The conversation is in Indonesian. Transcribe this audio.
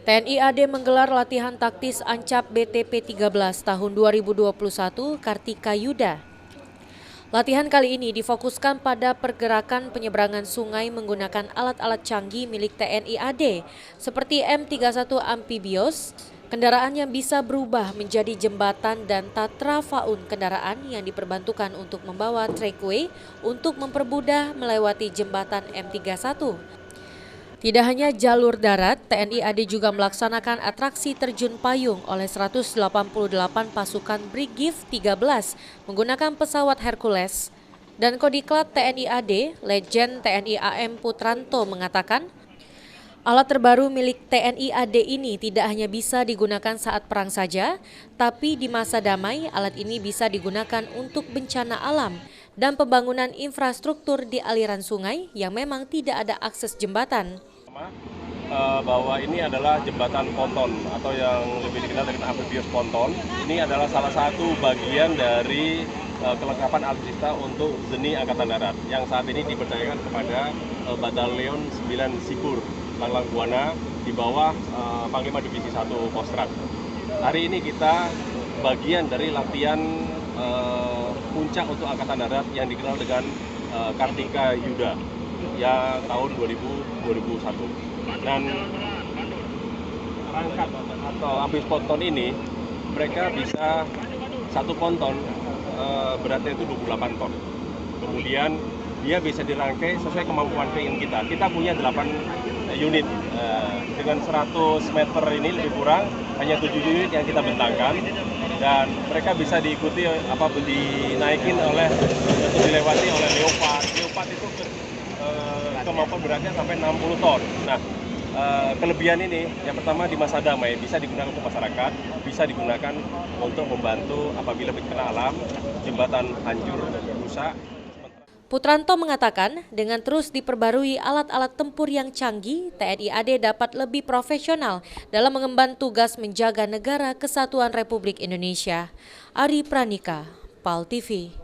TNI AD menggelar latihan taktis Ancap BTP 13 tahun 2021 Kartika Yuda. Latihan kali ini difokuskan pada pergerakan penyeberangan sungai menggunakan alat-alat canggih milik TNI AD seperti M31 Amphibious, kendaraan yang bisa berubah menjadi jembatan dan tatrafaun kendaraan yang diperbantukan untuk membawa trackway untuk mempermudah melewati jembatan M31. Tidak hanya jalur darat, TNI AD juga melaksanakan atraksi terjun payung oleh 188 pasukan Brigif 13 menggunakan pesawat Hercules. Dan Kodiklat TNI AD, Legend TNI AM Putranto mengatakan, alat terbaru milik TNI AD ini tidak hanya bisa digunakan saat perang saja, tapi di masa damai alat ini bisa digunakan untuk bencana alam dan pembangunan infrastruktur di aliran sungai yang memang tidak ada akses jembatan. Bahwa ini adalah jembatan ponton atau yang lebih dikenal dengan amphibious ponton. Ini adalah salah satu bagian dari kelengkapan alutsista untuk ZENI Angkatan Darat yang saat ini dipercayakan kepada Batalion 9 Sipur Langlang Buana di bawah Panglima Divisi 1 Kostrat. Hari ini kita bagian dari latihan puncak untuk Angkatan Darat yang dikenal dengan Kartika Yuda ya tahun 2001. Dan rangkat atau amphibious ponton ini mereka bisa satu ponton beratnya itu 28 ton. Kemudian dia bisa dirangkai sesuai kemampuan keinginan kita. Kita punya 8 unit dengan 100 meter ini lebih kurang hanya 7 unit yang kita bentangkan dan mereka bisa diikuti dinaikin oleh atau dilewati oleh Leopard. Leopard itu kemampuan beratnya sampai 60 ton. Nah, kelebihan ini yang pertama di masa damai bisa digunakan untuk masyarakat, bisa digunakan untuk membantu apabila bencana alam, jembatan hancur, rusak. Putranto mengatakan dengan terus diperbarui alat-alat tempur yang canggih, TNI AD dapat lebih profesional dalam mengemban tugas menjaga negara kesatuan Republik Indonesia. Ari Pranika, PAL TV.